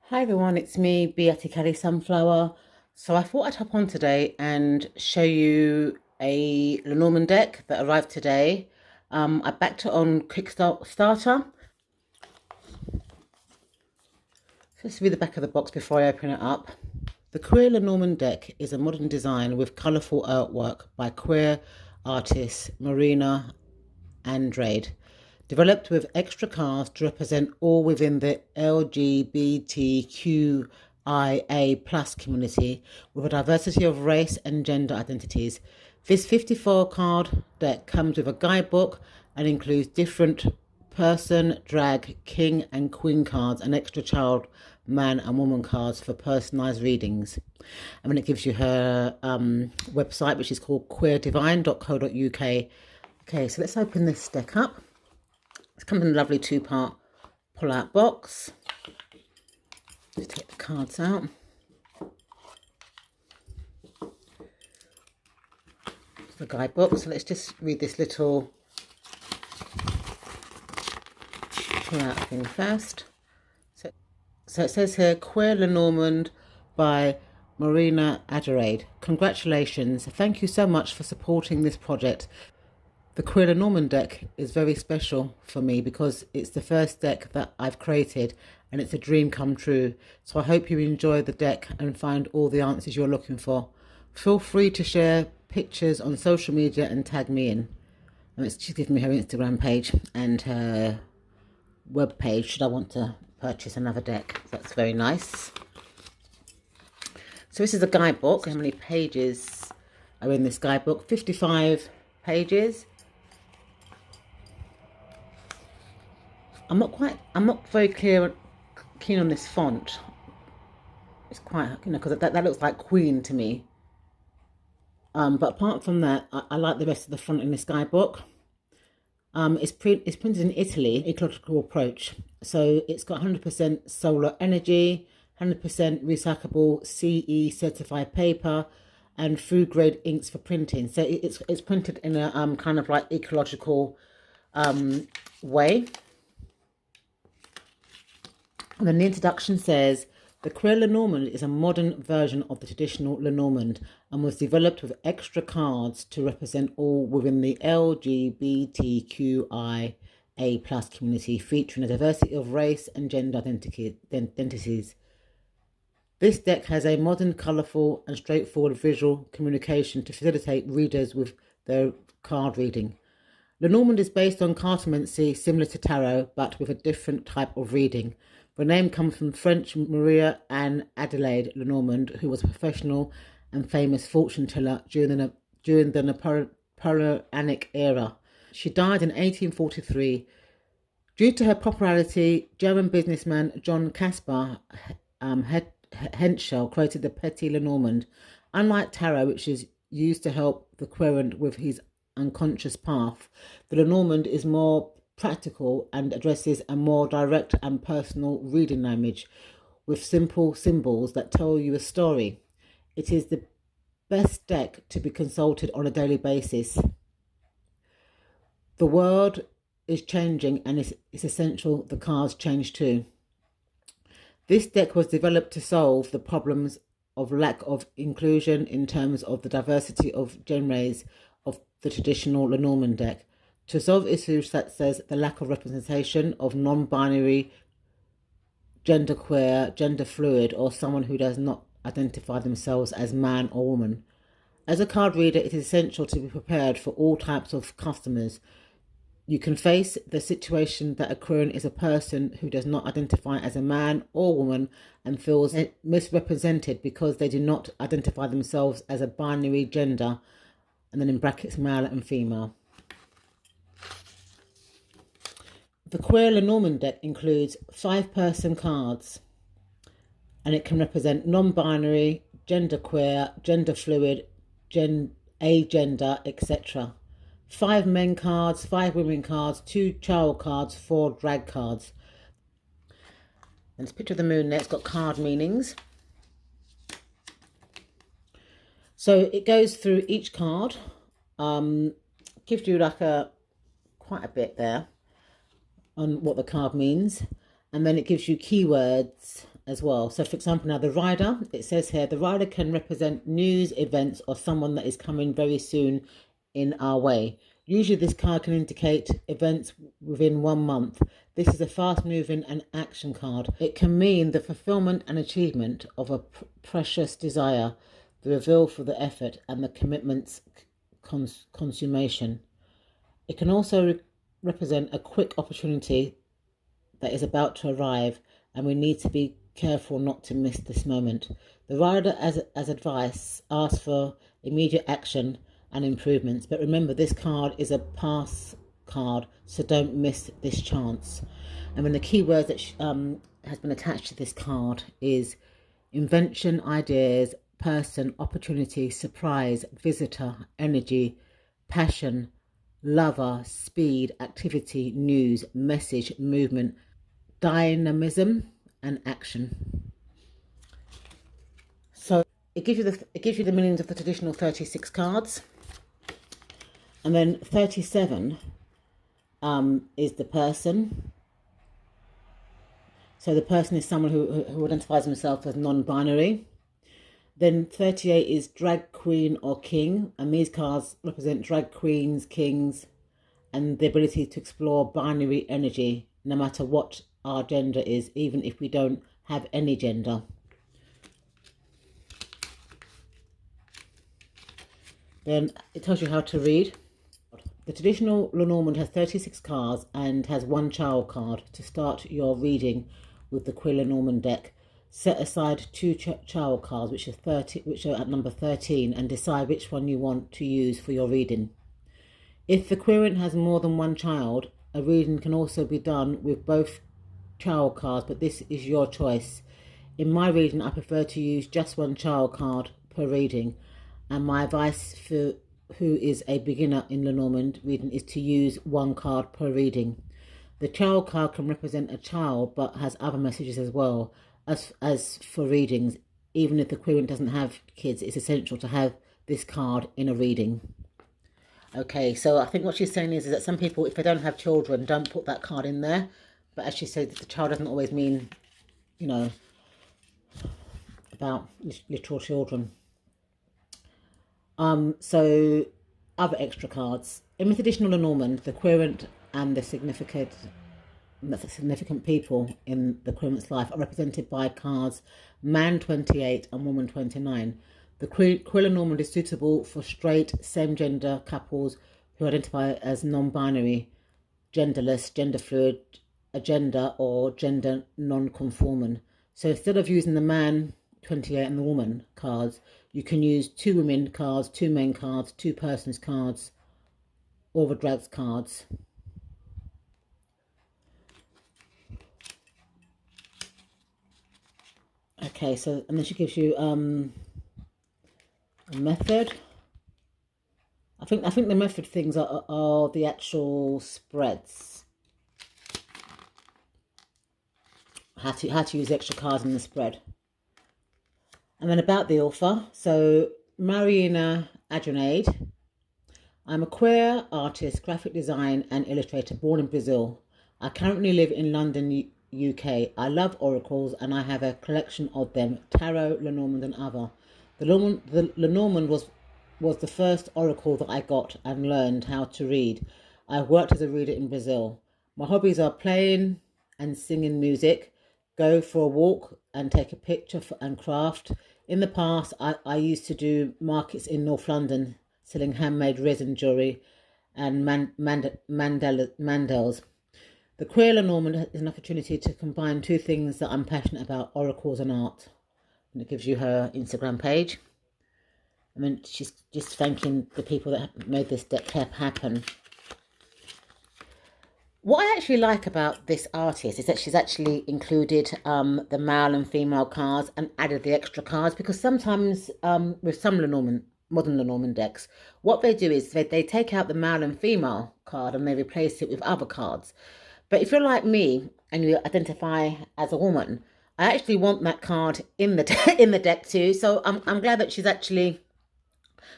Hi everyone, it's me, Ikale Sunflower. So I thought I'd hop on today and show you a Lenormand deck that arrived today. I backed it on Kickstarter. Let's read the back of the box before I open it up. The Queer Lenormand deck is a modern design with colourful artwork by queer artist Mariana Andrade, developed with extra cards to represent all within the LGBTQIA plus community with a diversity of race and gender identities. This 54 card deck comes with a guidebook and includes different person, drag, king and queen cards and extra child, man and woman cards for personalised readings. And then it gives you her website, which is called queerdivine.co.uk. Okay, so let's open this deck up. It's come in a lovely two-part pull-out box. Let's take the cards out. It's the guidebook. So let's just read this little pull-out thing first. So it says here, Queer Lenormand by Mariana Andrade. Congratulations. Thank you so much for supporting this project. The Queer Lenormand deck is very special for me because it's the first deck that I've created and it's a dream come true. So I hope you enjoy the deck and find all the answers you're looking for. Feel free to share pictures on social media and tag me in. And she's given me her Instagram page and her web page should I want to purchase another deck. That's very nice. So this is a guidebook. How many pages are in this guidebook? 55 pages. I'm not very keen on this font. It's quite, because that looks like Queen to me. But apart from that, I like the rest of the font in this guidebook. It's printed in Italy, ecological approach. So it's got 100% solar energy, 100% recyclable CE certified paper, and food grade inks for printing. So it's printed in a kind of like ecological way. And then the introduction says, the Queer Lenormand is a modern version of the traditional Lenormand and was developed with extra cards to represent all within the LGBTQIA plus community, featuring a diversity of race and gender identities. This deck has a modern, colourful and straightforward visual communication to facilitate readers with their card reading. Lenormand is based on cartomancy similar to tarot, but with a different type of reading. The name comes from French Mariana Andreade Lenormand, who was a professional and famous fortune teller during the Napoleonic era. She died in 1843. Due to her popularity, German businessman John Caspar Henschel created the Petit Lenormand. Unlike tarot, which is used to help the querent with his unconscious path, the Lenormand is more practical and addresses a more direct and personal reading language with simple symbols that tell you a story. It is the best deck to be consulted on a daily basis. The world is changing and it's essential the cards change too. This deck was developed to solve the problems of lack of inclusion in terms of the diversity of genres of the traditional Lenormand deck, to solve issues such as the lack of representation of non-binary, genderqueer, gender fluid, or someone who does not identify themselves as man or woman. As a card reader, it is essential to be prepared for all types of customers. You can face the situation that a querent is a person who does not identify as a man or woman and feels misrepresented because they do not identify themselves as a binary gender, and then in brackets male and female. The Queer Lenormand deck includes 5-person cards and it can represent non-binary, genderqueer, gender fluid, agender, etc. 5 men cards, 5 women cards, 2 child cards, 4 drag cards. And this picture of the moon there, it's got card meanings. So it goes through each card, gives you like quite a bit there on what the card means, and then it gives you keywords as well. So for example, now the rider, it says here, the rider can represent news, events, or someone that is coming very soon in our way. Usually this card can indicate events within 1 month. This is a fast moving and action card. It can mean the fulfillment and achievement of a precious desire, the reveal for the effort, and the commitment's consummation. It can also represent a quick opportunity that is about to arrive, and we need to be careful not to miss this moment. The rider, as advice, asks for immediate action and improvements, but remember this card is a pass card, so don't miss this chance. And then the key words that has been attached to this card is invention, ideas, person, opportunity, surprise, visitor, energy, passion, lover, speed, activity, news, message, movement, dynamism, and action. So it gives you the meanings of the traditional 36 cards, and then 37 is the person. So the person is someone who identifies himself as non-binary. Then 38 is drag queen or king, and these cards represent drag queens, kings, and the ability to explore binary energy, no matter what our gender is, even if we don't have any gender. Then it tells you how to read. The traditional Lenormand has 36 cards and has 1 child card. To start your reading with the Queer Lenormand deck, set aside 2 child cards, which are at number 13, and decide which one you want to use for your reading. If the querent has more than 1 child, a reading can also be done with both child cards, but this is your choice. In my reading, I prefer to use just 1 child card per reading, and my advice for who is a beginner in Lenormand reading is to use 1 card per reading. The child card can represent a child but has other messages as well. As for readings, even if the querent doesn't have kids, it's essential to have this card in a reading. Okay, so I think what she's saying is that some people, if they don't have children, don't put that card in there. But as she said, the child doesn't always mean, you know, about literal children. So other extra cards. In the traditional Lenormand, the querent and the significant people in the querent's life are represented by cards man 28 and woman 29. The Queer Lenormand is suitable for straight, same-gender couples who identify as non-binary, genderless, gender fluid, agender, or gender non-conforming. So instead of using the man 28 and the woman cards, you can use 2 women cards, 2 men cards, 2 persons cards, or the drags cards. Okay, so, and then she gives you a method. I think the method things are the actual spreads. How to use extra cards in the spread. And then about the author. So Mariana Andrade. I'm a queer artist, graphic design and illustrator born in Brazil. I currently live in London, UK. I love oracles and I have a collection of them, tarot, Lenormand and other. The Lenormand was the first oracle that I got and learned how to read. I've worked as a reader in Brazil. My hobbies are playing and singing music, go for a walk and take a picture and craft. In the past, I used to do markets in North London, selling handmade resin jewellery and mandals. The Queer Lenormand is an opportunity to combine 2 things that I'm passionate about, oracles and art. And it gives you her Instagram page. I mean, she's just thanking the people that made this deck happen. What I actually like about this artist is that she's actually included the male and female cards and added the extra cards, because sometimes with some modern Lenormand decks, what they do is they take out the male and female card and they replace it with other cards. But if you're like me and you identify as a woman, I actually want that card in the in the deck too. So I'm glad that she's actually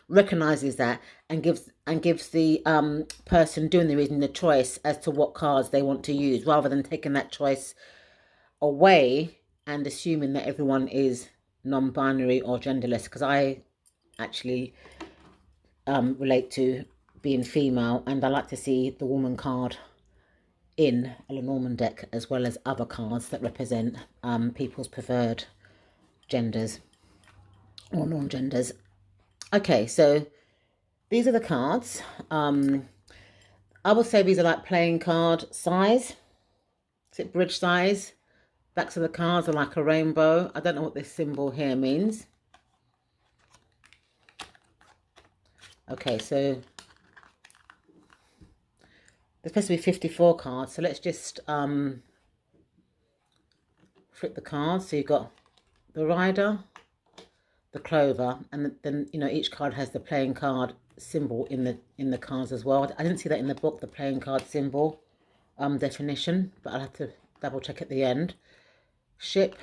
recognises that and gives the person doing the reading the choice as to what cards they want to use, rather than taking that choice away and assuming that everyone is non-binary or genderless, because I actually relate to being female, and I like to see the woman card in a Lenormand deck, as well as other cards that represent people's preferred genders or non-genders. Okay, so these are the cards. I would say these are like playing card size. Is it bridge size? Backs of the cards are like a rainbow. I don't know what this symbol here means. Okay, so there's supposed to be 54 cards, so let's just flip the cards. So you've got the rider, the clover, and then, you know, each card has the playing card symbol in the cards as well. I didn't see that in the book, the playing card symbol definition, but I'll have to double check at the end. Ship,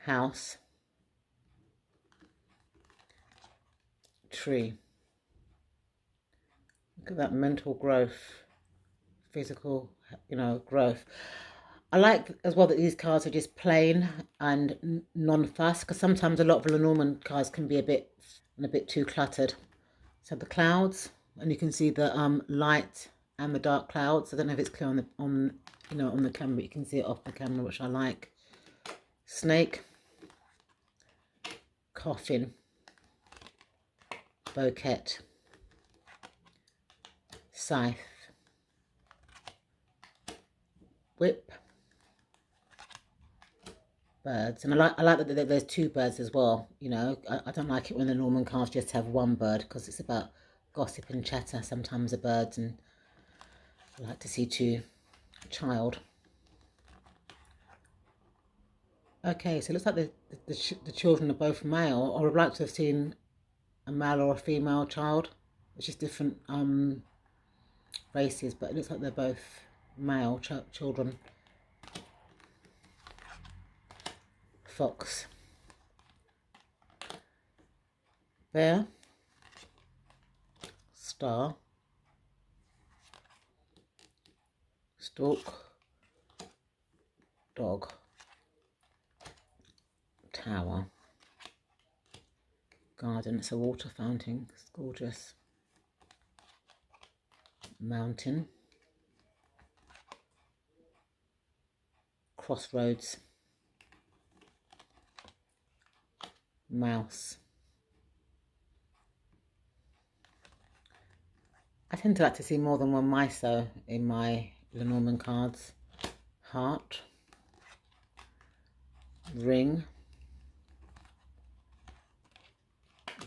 house, tree. Look at that mental growth, physical, you know, growth. I like as well that these cards are just plain and non-fuss, because sometimes a lot of Lenormand cards can be a bit too cluttered. So the clouds, and you can see the light and the dark clouds. I don't know if it's clear on the camera, but you can see it off the camera, which I like. Snake, coffin, bouquet, scythe, whip, birds. And I like that there's two birds as well. You know, I don't like it when the Norman cards just have one bird, because it's about gossip and chatter. Sometimes the birds, and I like to see two. Child. Okay, so it looks like the children are both male, or I'd like to have seen a male or a female child. It's just different races, but it looks like they're both male children. Fox, bear, star, stork, dog, tower, garden. It's a water fountain. It's gorgeous. Mountain, crossroads, mouse. I tend to like to see more than one mice though in my Lenormand cards. Heart, ring,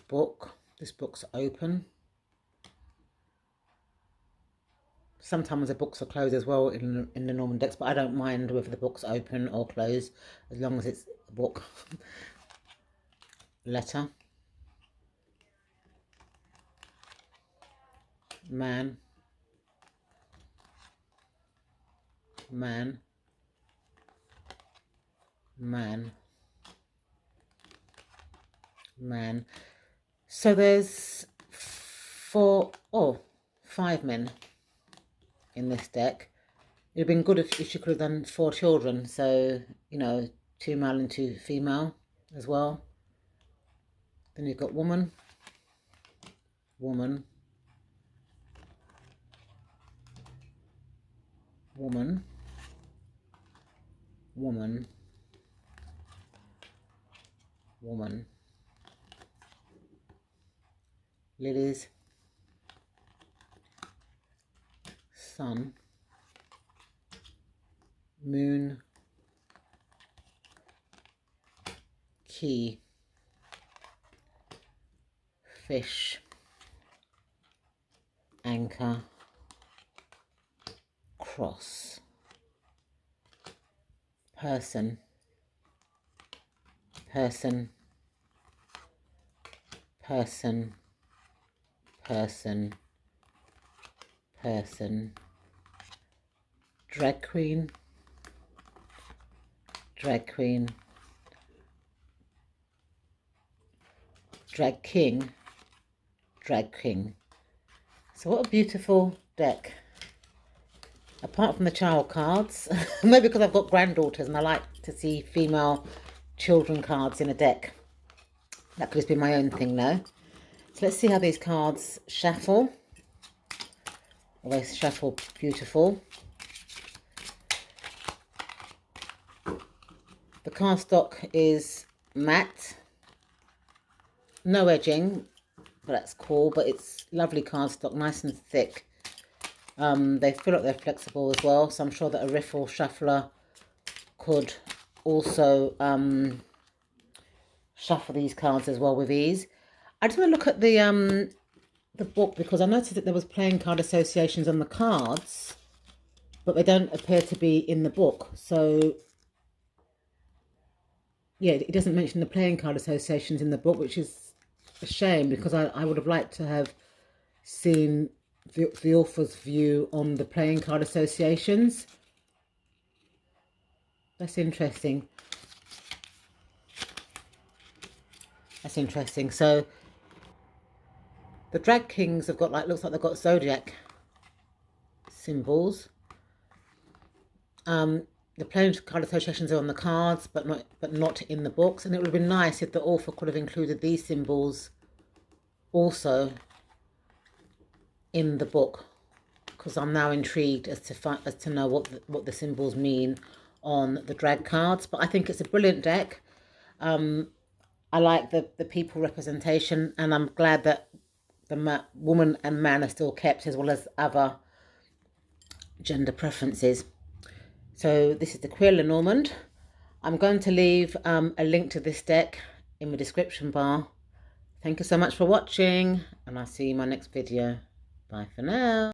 book. This book's open. Sometimes the books are closed as well in the Lenormand decks, but I don't mind whether the book's open or closed, as long as it's a book. Letter, man, man, man, man. So there's 5 men in this deck. It'd have been good if she could have done 4 children, so, you know, 2 male and 2 female as well. Then you've got woman, woman, woman, woman, woman, lilies, sun, moon, key, fish, anchor, cross, person, person, person, person, person, drag queen, drag queen, drag king, drag king. So what a beautiful deck. Apart from the child cards, maybe because I've got granddaughters and I like to see female children cards in a deck. That could just be my own thing though. So let's see how these cards shuffle. Oh, they shuffle beautiful. The cardstock is matte. No edging, but that's cool. But it's lovely cardstock, nice and thick. They feel like they're flexible as well, so I'm sure that a riffle shuffler could also shuffle these cards as well with ease. I just want to look at the book, because I noticed that there was playing card associations on the cards, but they don't appear to be in the book. So yeah, it doesn't mention the playing card associations in the book, which is a shame, because I would have liked to have seen the author's view on the playing card associations. That's interesting. That's interesting. So the drag kings have got, like, looks like they've got zodiac symbols. The playing card associations are on the cards, but not in the books. And it would have been nice if the author could have included these symbols also in the book, because I'm now intrigued as to know what the symbols mean on the drag cards. But I think it's a brilliant deck. I like the people representation, and I'm glad that the woman and man are still kept, as well as other gender preferences. So this is the Queer Lenormand. I'm going to leave a link to this deck in the description bar. Thank you so much for watching, and I'll see you in my next video. Bye for now.